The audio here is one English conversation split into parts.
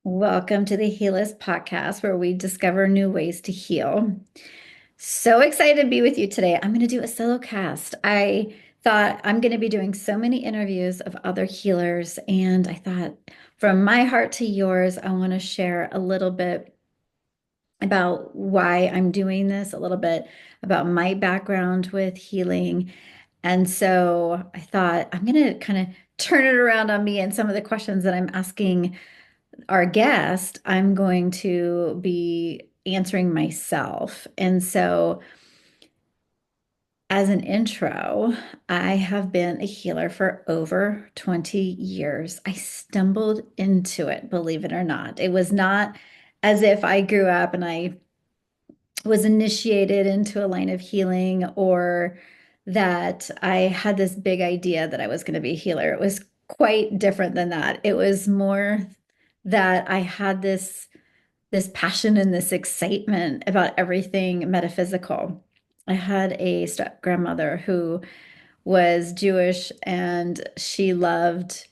Welcome to the Healist podcast, where we discover new ways to heal. So excited to be with you today. I'm going to do a solo cast. I thought I'm going to be doing so many interviews of other healers, and I thought from my heart to yours, I want to share a little bit about why I'm doing this, a little bit about my background with healing. And so I thought I'm going to kind of turn it around on me and some of the questions that I'm asking our guest, I'm going to be answering myself. And so, as an intro, I have been a healer for over 20 years. I stumbled into it, believe it or not. It was not as if I grew up and I was initiated into a line of healing or that I had this big idea that I was going to be a healer. It was quite different than that. It was more that I had this passion and this excitement about everything metaphysical. I had a step grandmother who was Jewish and she loved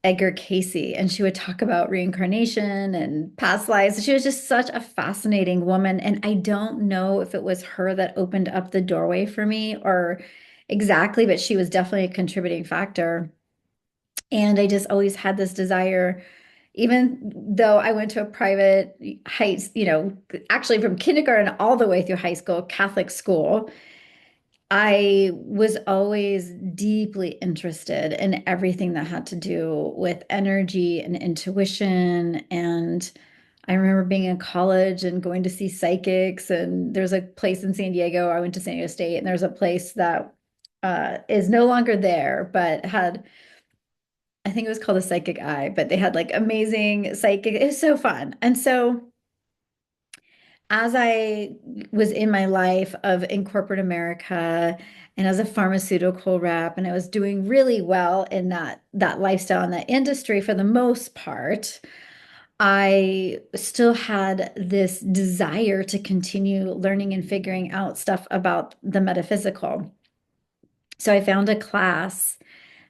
Edgar Casey, and she would talk about reincarnation and past lives. She was just such a fascinating woman. And I don't know if it was her that opened up the doorway for me or exactly, but she was definitely a contributing factor. And I just always had this desire, even though I went to a private actually from kindergarten all the way through high school, Catholic school. I was always deeply interested in everything that had to do with energy and intuition. And I remember being in college and going to see psychics. And there's a place in San Diego. I went to San Diego State, and there's a place that is no longer there, but had, I think it was called a Psychic Eye, but they had like amazing psychic. It was so fun. And so as I was in my life of in corporate America and as a pharmaceutical rep, and I was doing really well in that lifestyle and that industry for the most part, I still had this desire to continue learning and figuring out stuff about the metaphysical. So I found a class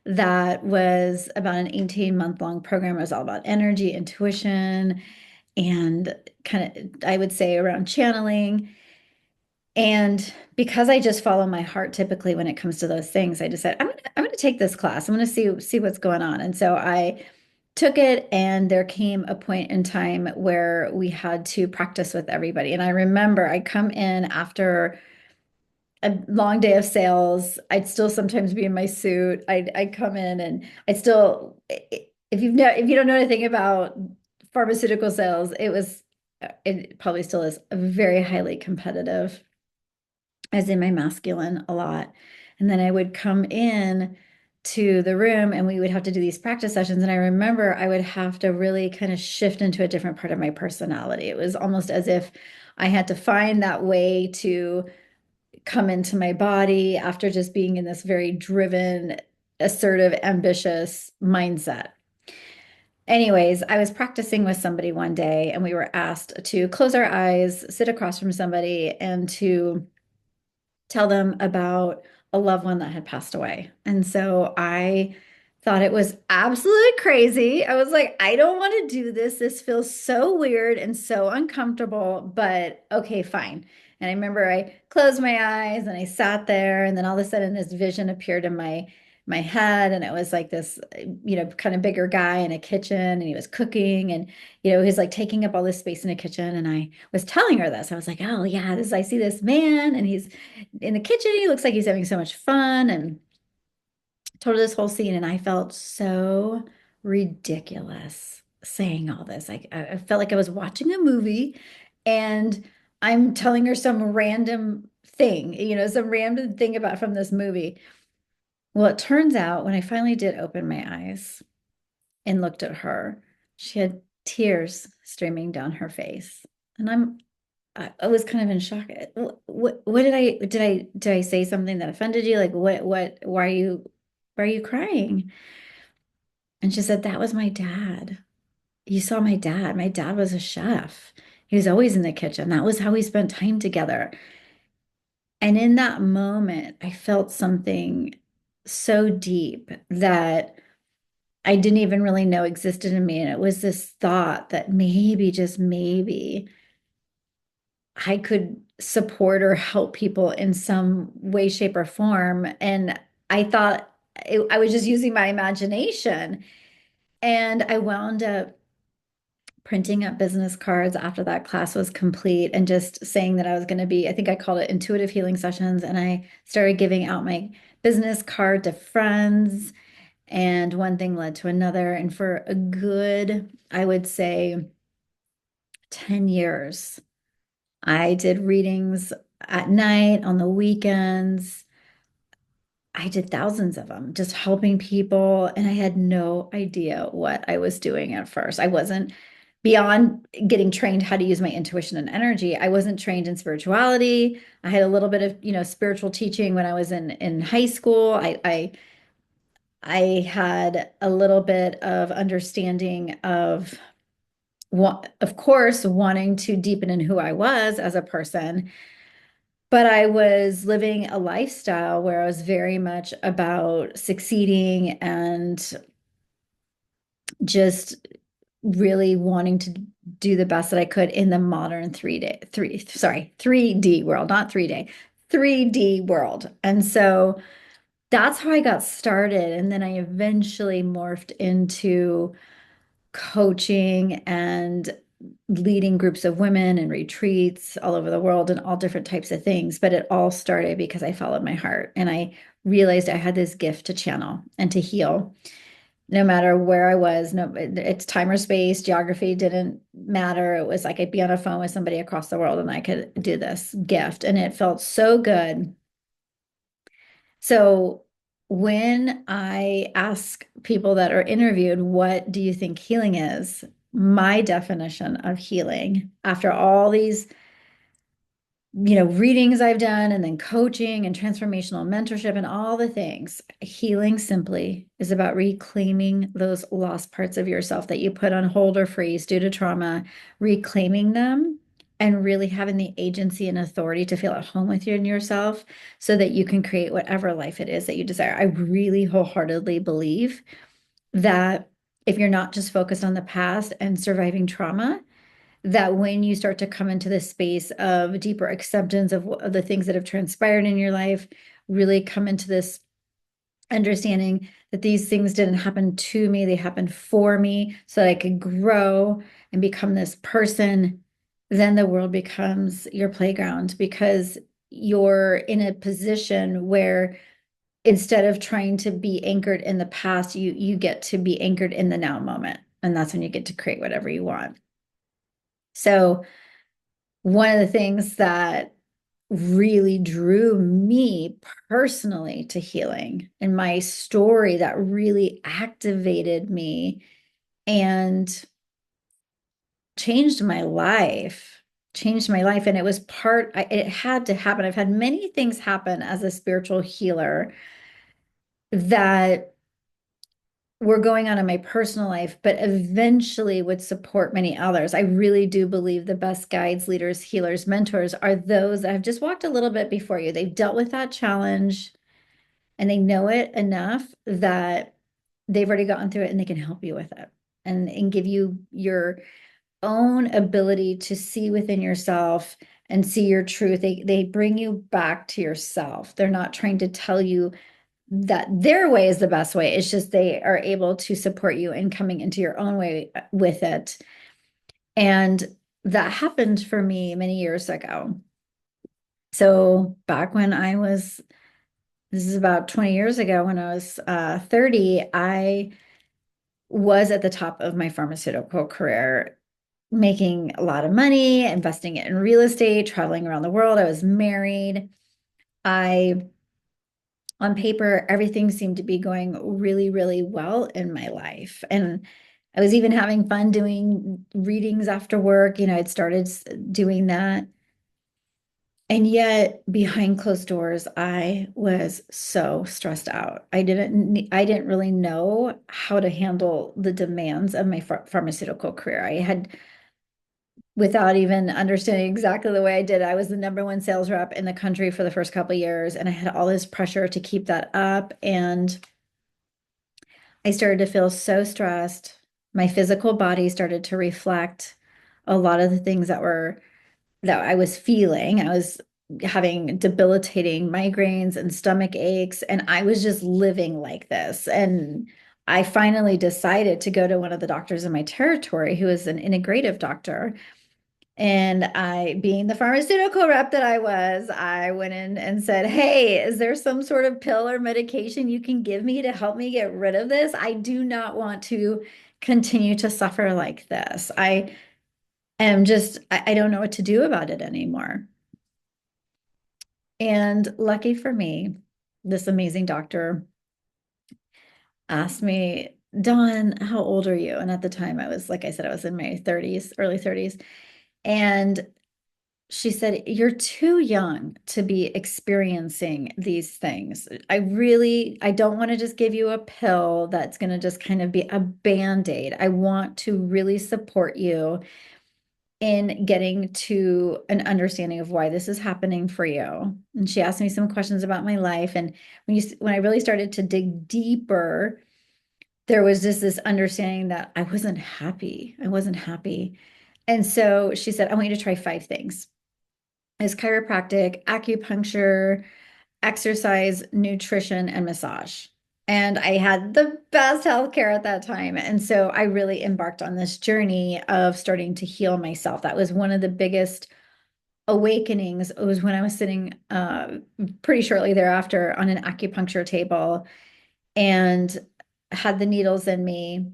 that was about an 18-month long program. It was all about energy, intuition, and kind of, I would say, around channeling. And because I just follow my heart typically when it comes to those things, I decided I'm gonna take this class. I'm gonna see what's going on. And so I took it, and there came a point in time where we had to practice with everybody. And I remember I'd come in after a long day of sales. I'd still sometimes be in my suit. I'd come in and I'd still, if you don't know anything about pharmaceutical sales, it probably still is very highly competitive. I was in my masculine a lot. And then I would come in to the room and we would have to do these practice sessions. And I remember I would have to really kind of shift into a different part of my personality. It was almost as if I had to find that way to come into my body after just being in this very driven, assertive, ambitious mindset. Anyways, I was practicing with somebody one day and we were asked to close our eyes, sit across from somebody, and to tell them about a loved one that had passed away. And so I thought it was absolutely crazy. I was like, I don't want to do this. This feels so weird and so uncomfortable, but okay, fine. And I remember I closed my eyes and I sat there, and then all of a sudden this vision appeared in my head, and it was like this, kind of bigger guy in a kitchen, and he was cooking, and he's like taking up all this space in the kitchen. And I was telling her this. I was like, oh yeah, this I see this man, and he's in the kitchen. He looks like he's having so much fun, and told her this whole scene. And I felt so ridiculous saying all this. I felt like I was watching a movie, and I'm telling her some random thing, some random thing about from this movie. Well, it turns out when I finally did open my eyes and looked at her, she had tears streaming down her face. And I was kind of in shock. What did I say something that offended you? Like why are you crying? And she said, that was my dad. You saw my dad. My dad was a chef. He was always in the kitchen. That was how we spent time together. And in that moment, I felt something so deep that I didn't even really know existed in me. And it was this thought that maybe, just maybe, I could support or help people in some way, shape, or form. And I thought I was just using my imagination. And I wound up printing up business cards after that class was complete and just saying that I was going to be, I think I called it intuitive healing sessions. And I started giving out my business card to friends. And one thing led to another. And for a good, I would say, 10 years, I did readings at night, on the weekends. I did thousands of them, just helping people. And I had no idea what I was doing at first. I wasn't beyond getting trained how to use my intuition and energy. I wasn't trained in spirituality. I had a little bit of, spiritual teaching when I was in high school. I had a little bit of understanding of what, of course, wanting to deepen in who I was as a person. But I was living a lifestyle where I was very much about succeeding and just really wanting to do the best that I could in the modern 3D world, not 3D, 3D world. And so that's how I got started. And then I eventually morphed into coaching and leading groups of women and retreats all over the world and all different types of things. But it all started because I followed my heart and I realized I had this gift to channel and to heal. No matter where I was, no, it's time or space, geography didn't matter. It was like I'd be on a phone with somebody across the world and I could do this gift. And it felt so good. So when I ask people that are interviewed, what do you think healing is? My definition of healing, after all these readings I've done and then coaching and transformational mentorship and all the things. Healing simply is about reclaiming those lost parts of yourself that you put on hold or freeze due to trauma, reclaiming them and really having the agency and authority to feel at home with you and yourself so that you can create whatever life it is that you desire. I really wholeheartedly believe that if you're not just focused on the past and surviving trauma, that when you start to come into the space of deeper acceptance of the things that have transpired in your life, really come into this understanding that these things didn't happen to me, they happened for me so that I could grow and become this person, then the world becomes your playground because you're in a position where instead of trying to be anchored in the past, you get to be anchored in the now moment. And that's when you get to create whatever you want. So one of the things that really drew me personally to healing and my story that really activated me and changed my life, And it was it had to happen. I've had many things happen as a spiritual healer that were going on in my personal life, but eventually would support many others. I really do believe the best guides, leaders, healers, mentors are those that have just walked a little bit before you. They've dealt with that challenge and they know it enough that they've already gotten through it and they can help you with it and give you your own ability to see within yourself and see your truth. They bring you back to yourself. They're not trying to tell you that their way is the best way. It's just they are able to support you in coming into your own way with it. And that happened for me many years ago. So back when this is about 20 years ago, when I was 30, I was at the top of my pharmaceutical career, making a lot of money, investing it in real estate, traveling around the world. I was married. I On paper, everything seemed to be going really, really well in my life. And I was even having fun doing readings after work. I'd started doing that. And yet, behind closed doors, I was so stressed out. I didn't really know how to handle the demands of my pharmaceutical career. I had, without even understanding exactly the way I did, I was the number one sales rep in the country for the first couple of years, and I had all this pressure to keep that up. And I started to feel so stressed. My physical body started to reflect a lot of the things that I was feeling. I was having debilitating migraines and stomach aches, and I was just living like this. And I finally decided to go to one of the doctors in my territory, who is an integrative doctor. And I, being the pharmaceutical rep that I was, I went in and said, "Hey, is there some sort of pill or medication you can give me to help me get rid of this? I do not want to continue to suffer like this. I don't know what to do about it anymore." And lucky for me, this amazing doctor asked me, "Dawn, how old are you?" And at the time, I was, like I said, I was in my 30s, early 30s. And she said, "You're too young to be experiencing these things. I don't want to just give you a pill that's going to just kind of be a band-aid. I want to really support you in getting to an understanding of why this is happening for you." And she asked me some questions about my life. And when I really started to dig deeper, there was just this understanding that I wasn't happy. I wasn't happy. And so she said, "I want you to try 5 things. It's chiropractic, acupuncture, exercise, nutrition, and massage." And I had the best healthcare at that time. And so I really embarked on this journey of starting to heal myself. That was one of the biggest awakenings. It was when I was sitting pretty shortly thereafter on an acupuncture table and had the needles in me,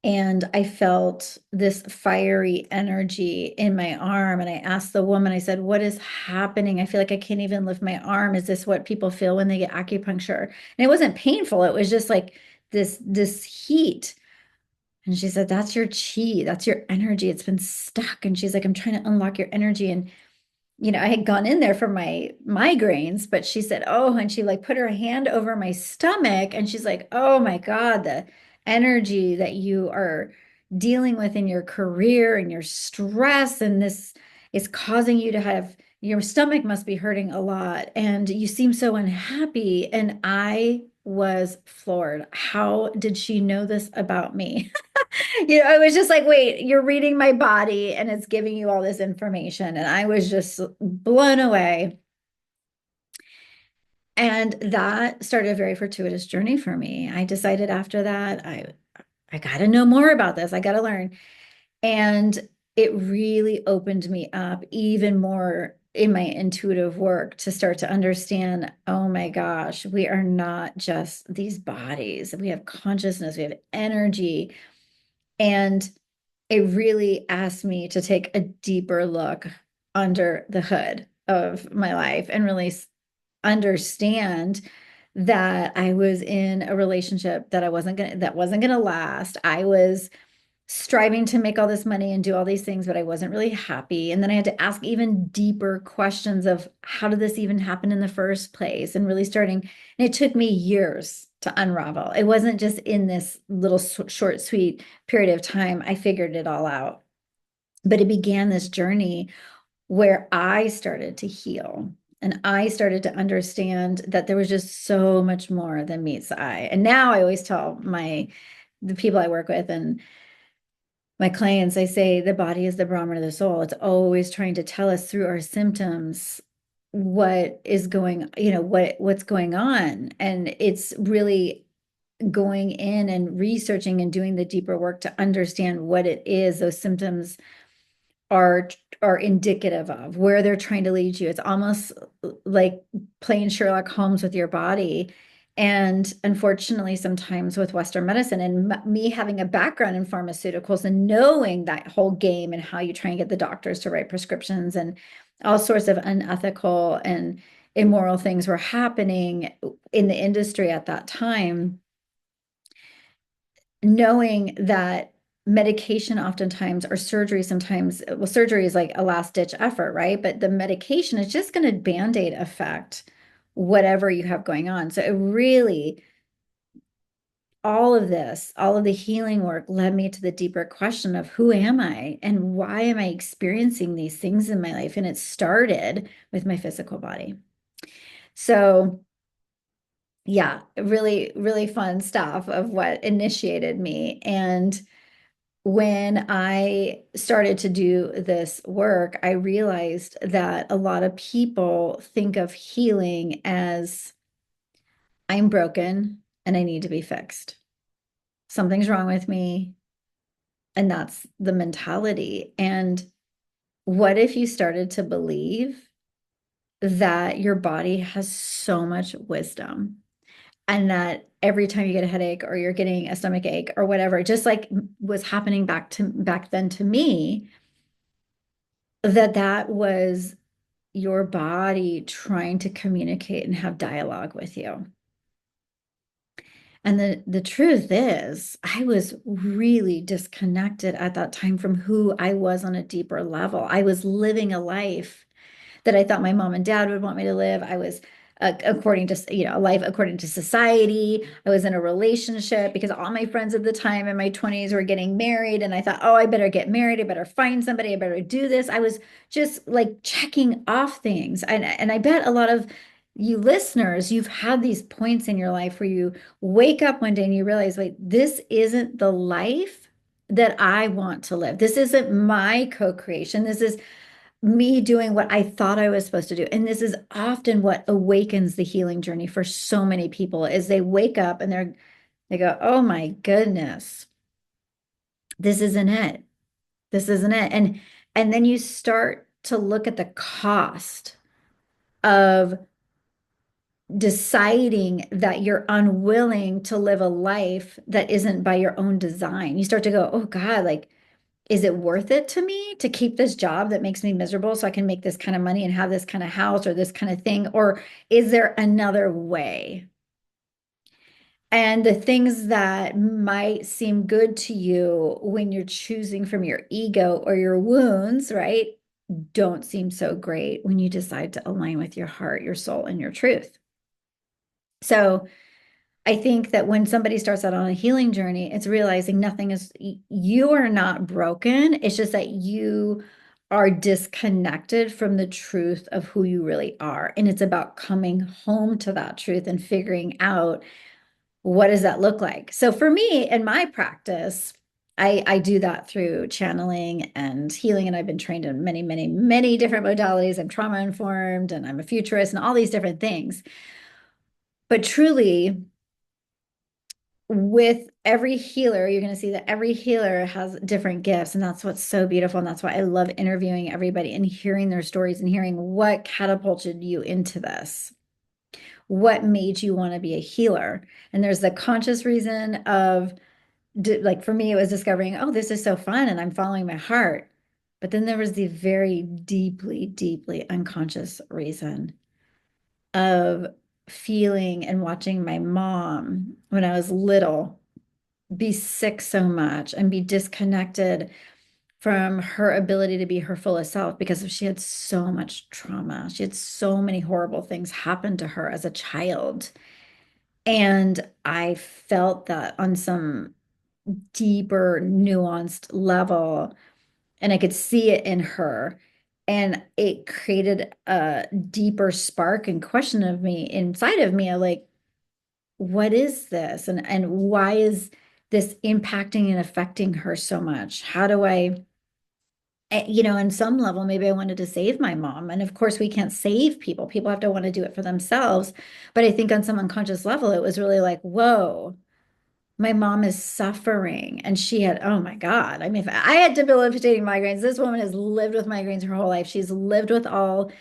and I felt this fiery energy in my arm. And I asked the woman, I said, "What is happening? I feel like I can't even lift my arm. Is this what people feel when they get acupuncture?" And it wasn't painful. It was just like this heat. And she said, "That's your chi. That's your energy. It's been stuck." And she's like, "I'm trying to unlock your energy." And I had gone in there for my migraines, but she said, "Oh," and she like put her hand over my stomach and she's like, "Oh my God, the energy that you are dealing with in your career and your stress, and this is causing you to have your stomach must be hurting a lot, and you seem so unhappy." And I was floored. How did she know this about me? It was just like, wait, you're reading my body and it's giving you all this information. And I was just blown away. And that started a very fortuitous journey for me. I decided after that, I got to know more about this. I got to learn. And it really opened me up even more in my intuitive work to start to understand, oh my gosh, we are not just these bodies. We have consciousness, we have energy. And it really asked me to take a deeper look under the hood of my life and really understand that I was in a relationship that wasn't gonna last. I was striving to make all this money and do all these things, but I wasn't really happy. And then I had to ask even deeper questions of how did this even happen in the first place? And really and it took me years to unravel. It wasn't just in this little short, sweet period of time. I figured it all out. But it began this journey where I started to heal. And I started to understand that there was just so much more than meets the eye. And now I always tell the people I work with and my clients, I say the body is the barometer of the soul. It's always trying to tell us through our symptoms what is going, what's going on. And it's really going in and researching and doing the deeper work to understand what it is those symptoms are are indicative of, where they're trying to lead you. It's almost like playing Sherlock Holmes with your body. And unfortunately, sometimes with Western medicine and me having a background in pharmaceuticals and knowing that whole game and how you try and get the doctors to write prescriptions and all sorts of unethical and immoral things were happening in the industry at that time, knowing that medication oftentimes or surgery sometimes, well, surgery is like a last ditch effort, right? But the medication is just going to band-aid affect whatever you have going on. So it really, all of the healing work led me to the deeper question of who am I and why am I experiencing these things in my life? And it started with my physical body. So Yeah, really, really fun stuff of what initiated me. And when I started to do this work, I realized that a lot of people think of healing as I'm broken and I need to be fixed. Something's wrong with me. And that's the mentality. And what if you started to believe that your body has so much wisdom and that every time you get a headache or you're getting a stomach ache or whatever, just like was happening back then to me, that was your body trying to communicate and have dialogue with you. And the truth is, I was really disconnected at that time from who I was on a deeper level. I was living a life that I thought my mom and dad would want me to live. I was according to, a life according to society. I was in a relationship because all my friends at the time in my 20s were getting married. And I thought, oh, I better get married. I better find somebody. I better do this. I was just like checking off things. And I bet a lot of you listeners, you've had these points in your life where you wake up one day and you realize, wait, this isn't the life that I want to live. This isn't my co-creation. This is me doing what I thought I was supposed to do. And this is often what awakens the healing journey for so many people is they wake up and they go, "Oh my goodness, this isn't it. This isn't it." And then you start to look at the cost of deciding that you're unwilling to live a life that isn't by your own design. You start to go, "Oh God, like is it worth it to me to keep this job that makes me miserable so I can make this kind of money and have this kind of house or this kind of thing? Or is there another way?" And the things that might seem good to you when you're choosing from your ego or your wounds, right, don't seem so great when you decide to align with your heart, your soul, and your truth. So, I think that when somebody starts out on a healing journey, it's realizing nothing is, you are not broken. It's just that you are disconnected from the truth of who you really are. And it's about coming home to that truth and figuring out what does that look like. So for me, in my practice, I do that through channeling and healing. And I've been trained in many, many, many different modalities. I'm trauma informed and I'm a futurist and all these different things. But truly, with every healer, you're going to see that every healer has different gifts. And that's what's so beautiful. And that's why I love interviewing everybody and hearing their stories and hearing what catapulted you into this. What made you want to be a healer? And there's the conscious reason of, like for me, it was discovering, oh, this is so fun and I'm following my heart. But then there was the very deeply, deeply unconscious reason of feeling and watching my mom when I was little be sick so much and be disconnected from her ability to be her fullest self because she had so much trauma. She had so many horrible things happen to her as a child. And I felt that on some deeper, nuanced level, and I could see it in her. And it created a deeper spark and question of me inside of me, like, what is this? And why is this impacting and affecting her so much? How do I, in some level, maybe I wanted to save my mom. And of course, we can't save people. People have to want to do it for themselves. But I think on some unconscious level, it was really like, whoa, my mom is suffering. And she had, oh my God. I mean, if I had debilitating migraines, this woman has lived with migraines her whole life. She's lived with all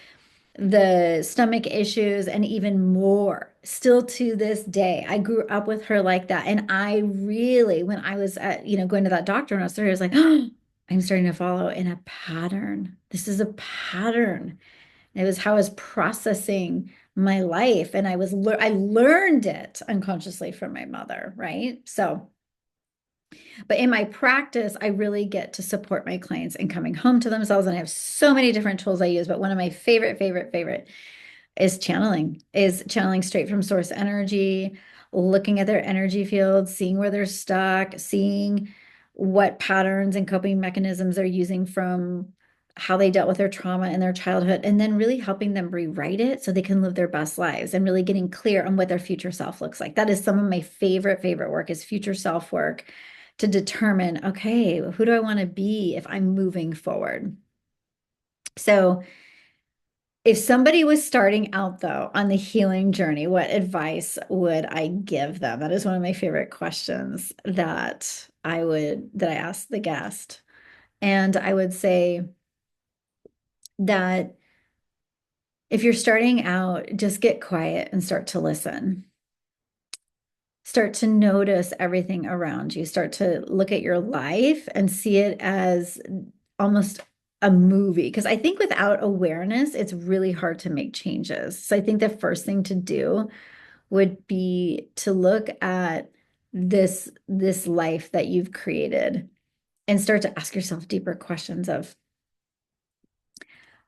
the stomach issues and even more still to this day. I grew up with her like that. And I really, when I was going to that doctor and I was like, oh, I'm starting to follow in a pattern. This is a pattern. It was how I was processing my life. And I learned it unconsciously from my mother, right? So, but in my practice, I really get to support my clients in coming home to themselves. And I have so many different tools I use, but one of my favorite is channeling straight from source energy, looking at their energy fields, seeing where they're stuck, seeing what patterns and coping mechanisms they're using from how they dealt with their trauma in their childhood, and then really helping them rewrite it so they can live their best lives and really getting clear on what their future self looks like. That is some of my favorite work is future self work to determine, okay, who do I want to be if I'm moving forward? So if somebody was starting out though on the healing journey, what advice would I give them? That is one of my favorite questions that I ask the guest. And I would say that if you're starting out, just get quiet and start to listen. Start to notice everything around you. Start to look at your life and see it as almost a movie. Because I think without awareness, it's really hard to make changes. So I think the first thing to do would be to look at this life that you've created and start to ask yourself deeper questions of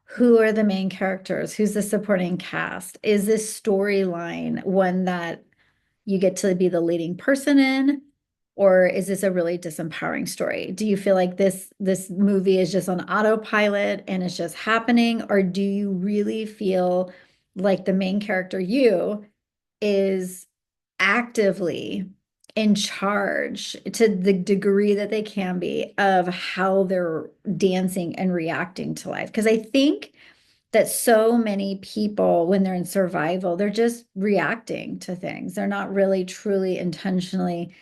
who are the main characters? Who's the supporting cast? Is this storyline one that you get to be the leading person in? Or is this a really disempowering story? Do you feel like this movie is just on autopilot and it's just happening? Or do you really feel like the main character, you, is actively in charge to the degree that they can be of how they're dancing and reacting to life? Because I think that so many people, when they're in survival, they're just reacting to things. They're not really truly intentionally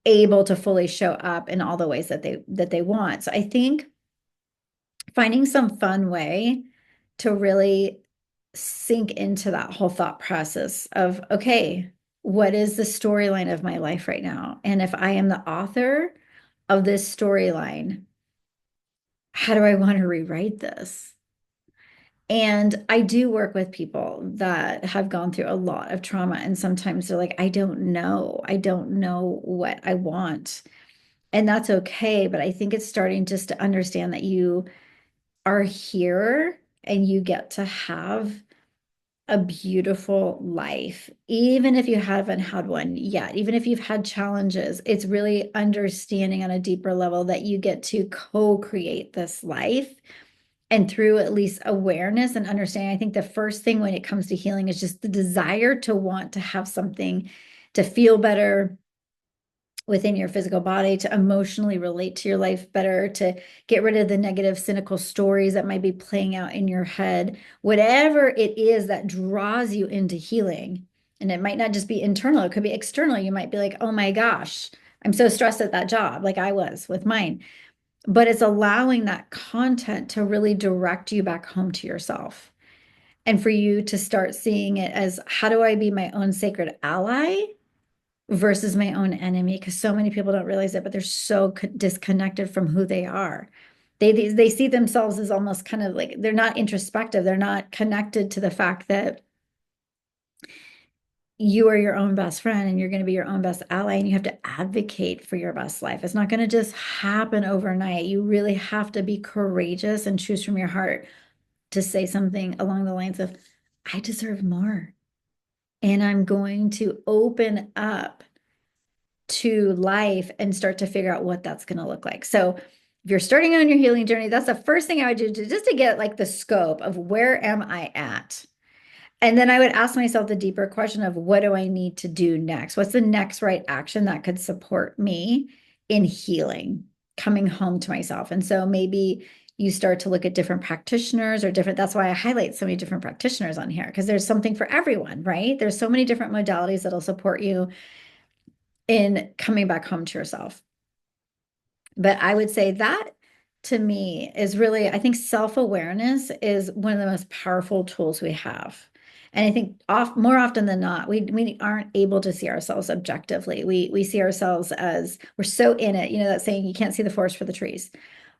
able to fully show up in all the ways that they want. So I think finding some fun way to really sink into that whole thought process of, okay, what is the storyline of my life right now? And if I am the author of this storyline, how do I want to rewrite this? And I do work with people that have gone through a lot of trauma, and sometimes they're like, I don't know. I don't know what I want. And that's okay. But I think it's starting just to understand that you are here and you get to have a beautiful life, even if you haven't had one yet, even if you've had challenges. It's really understanding on a deeper level that you get to co-create this life. And through at least awareness and understanding, I think the first thing when it comes to healing is just the desire to want to have something to feel better within your physical body, to emotionally relate to your life better, to get rid of the negative, cynical stories that might be playing out in your head, whatever it is that draws you into healing. And it might not just be internal, it could be external. You might be like, oh my gosh, I'm so stressed at that job, like I was with mine. But it's allowing that content to really direct you back home to yourself. And for you to start seeing it as, how do I be my own sacred ally versus my own enemy? Because so many people don't realize it, but they're so disconnected from who they are. They see themselves as almost kind of like they're not introspective. They're not connected to the fact that you are your own best friend and you're going to be your own best ally, and you have to advocate for your best life. It's not going to just happen overnight. You really have to be courageous and choose from your heart to say something along the lines of, I deserve more. And I'm going to open up to life and start to figure out what that's going to look like. So if you're starting on your healing journey, that's the first thing I would do just to get like the scope of where am I at? And then I would ask myself the deeper question of, what do I need to do next? What's the next right action that could support me in healing, coming home to myself? And so maybe you start to look at different practitioners or different, that's why I highlight so many different practitioners on here, because there's something for everyone, right? There's so many different modalities that'll support you in coming back home to yourself. But I would say that to me is really, I think self-awareness is one of the most powerful tools we have. And I think more often than not, we aren't able to see ourselves objectively. We see ourselves as we're so in it, you know, that saying, you can't see the forest for the trees.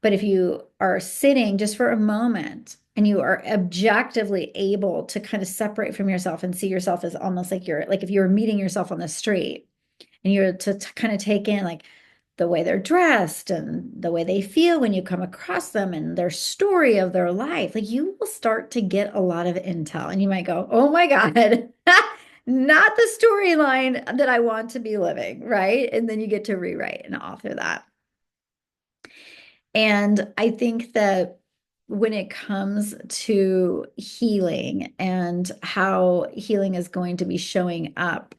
But if you are sitting just for a moment and you are objectively able to kind of separate from yourself and see yourself as almost like you're, like if you were meeting yourself on the street and you're to kind of take in like the way they're dressed and the way they feel when you come across them and their story of their life, like you will start to get a lot of intel and you might go, oh my God, not the storyline that I want to be living, right? And then you get to rewrite and author that. And I think that when it comes to healing and how healing is going to be showing up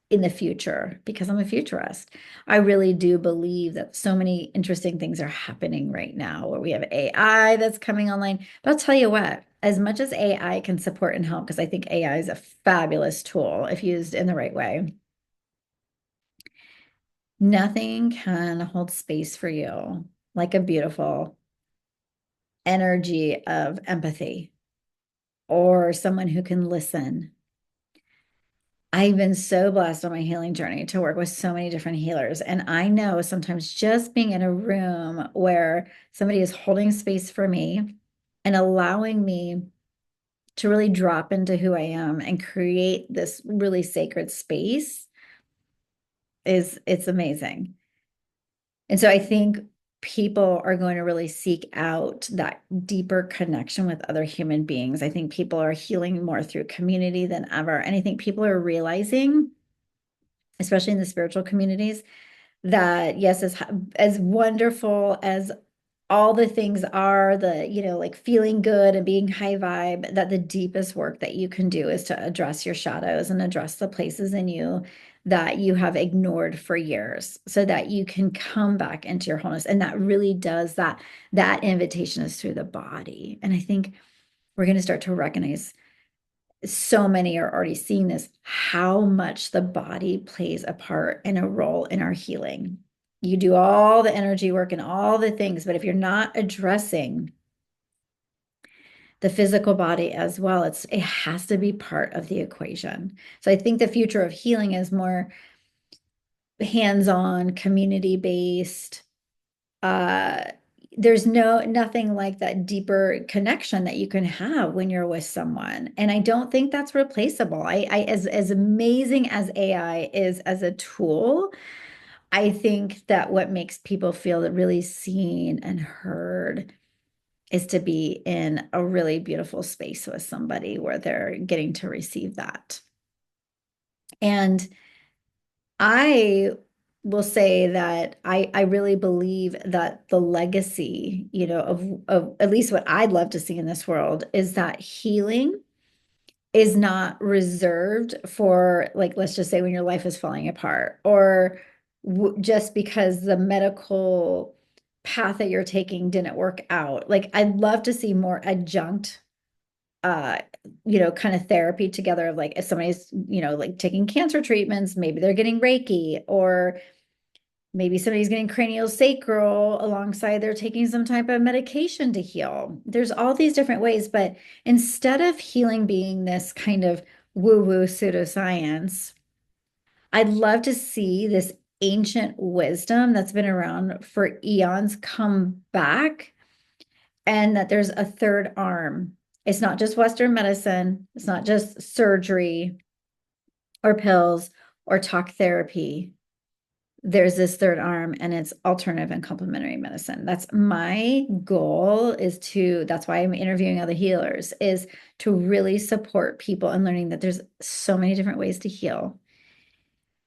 in the future, because I'm a futurist, I really do believe that so many interesting things are happening right now where we have AI that's coming online. But I'll tell you what, as much as AI can support and help, because I think AI is a fabulous tool if used in the right way, nothing can hold space for you like a beautiful energy of empathy or someone who can listen. I've been so blessed on my healing journey to work with so many different healers. And I know sometimes just being in a room where somebody is holding space for me and allowing me to really drop into who I am and create this really sacred space is it's amazing. And so I think people are going to really seek out that deeper connection with other human beings. I think people are healing more through community than ever. And I think people are realizing, especially in the spiritual communities, that yes, as wonderful as all the things are, the, like feeling good and being high vibe, that the deepest work that you can do is to address your shadows and address the places in you that you have ignored for years so that you can come back into your wholeness. And that really does that invitation is through the body. And I think we're going to start to recognize, so many are already seeing this, how much the body plays a part and a role in our healing. You do all the energy work and all the things, but if you're not addressing the physical body as well, it has to be part of the equation. So I think the future of healing is more hands-on, community-based. uh there's nothing like that deeper connection that you can have when you're with someone. And I don't think that's replaceable. I as amazing as AI is as a tool, I think that what makes people feel really seen and heard is to be in a really beautiful space with somebody where they're getting to receive that. And I will say that I really believe that the legacy, of at least what I'd love to see in this world is that healing is not reserved for, like, let's just say when your life is falling apart, or just because the medical path that you're taking didn't work out. Like, I'd love to see more adjunct uh kind of therapy together, of like if somebody's like taking cancer treatments, maybe they're getting Reiki, or maybe somebody's getting cranial sacral alongside they're taking some type of medication to heal. There's all these different ways, but instead of healing being this kind of woo-woo pseudoscience, I'd love to see this ancient wisdom that's been around for eons come back, and that there's a third arm. It's not just Western medicine, it's not just surgery or pills or talk therapy. There's this third arm, and it's alternative and complementary medicine. That's my goal, that's why I'm interviewing other healers, is to really support people in learning that there's so many different ways to heal.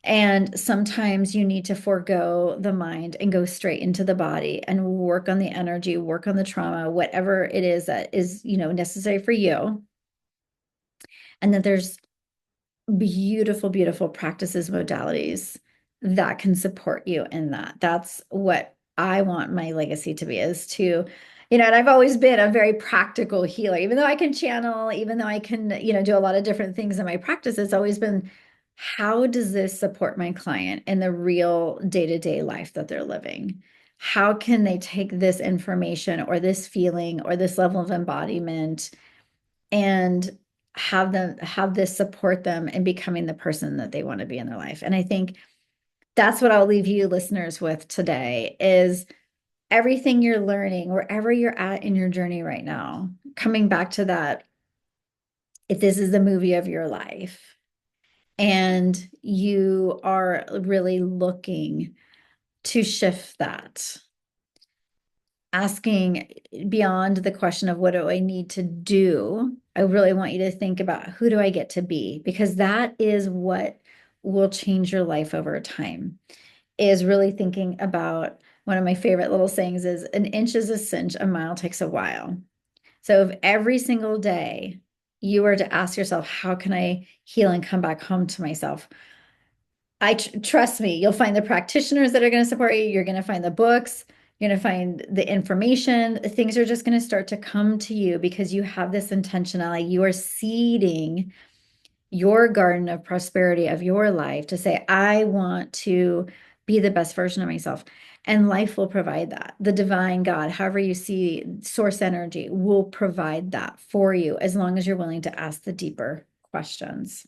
And sometimes you need to forego the mind and go straight into the body and work on the energy, work on the trauma, whatever it is that is, necessary for you. And that there's beautiful, beautiful practices, modalities that can support you in that. That's what I want my legacy to be, is to, and I've always been a very practical healer, even though I can channel, even though I can, do a lot of different things in my practice. It's always been, how does this support my client in the real day-to-day life that they're living? How can they take this information or this feeling or this level of embodiment and have this support them in becoming the person that they want to be in their life? And I think that's what I'll leave you listeners with today, is everything you're learning, wherever you're at in your journey right now, coming back to that, if this is the movie of your life and you are really looking to shift that, asking beyond the question of what do I need to do, I really want you to think about, who do I get to be? Because that is what will change your life over time, is really thinking about one of my favorite little sayings is an inch is a cinch, a mile takes a while. So if every single day you were to ask yourself, how can I heal and come back home to myself? Trust me, you'll find the practitioners that are going to support you. You're going to find the books. You're going to find the information. Things are just going to start to come to you because you have this intentionality. You are seeding your garden of prosperity of your life to say, I want to be the best version of myself. And life will provide that. The divine God, however you see source energy, will provide that for you as long as you're willing to ask the deeper questions.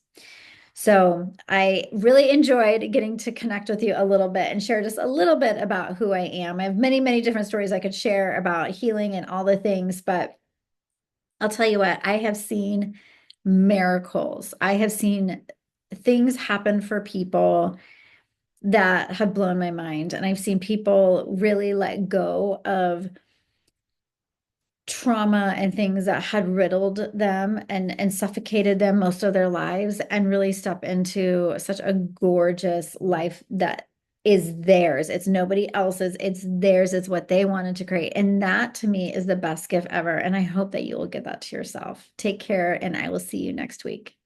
So I really enjoyed getting to connect with you a little bit and share just a little bit about who I am. I have many, many different stories I could share about healing and all the things, but I'll tell you what, I have seen miracles. I have seen things happen for people that have blown my mind. And I've seen people really let go of trauma and things that had riddled them and suffocated them most of their lives and really step into such a gorgeous life that is theirs. It's nobody else's, it's theirs, it's what they wanted to create. And that to me is the best gift ever. And I hope that you will give that to yourself. Take care, and I will see you next week.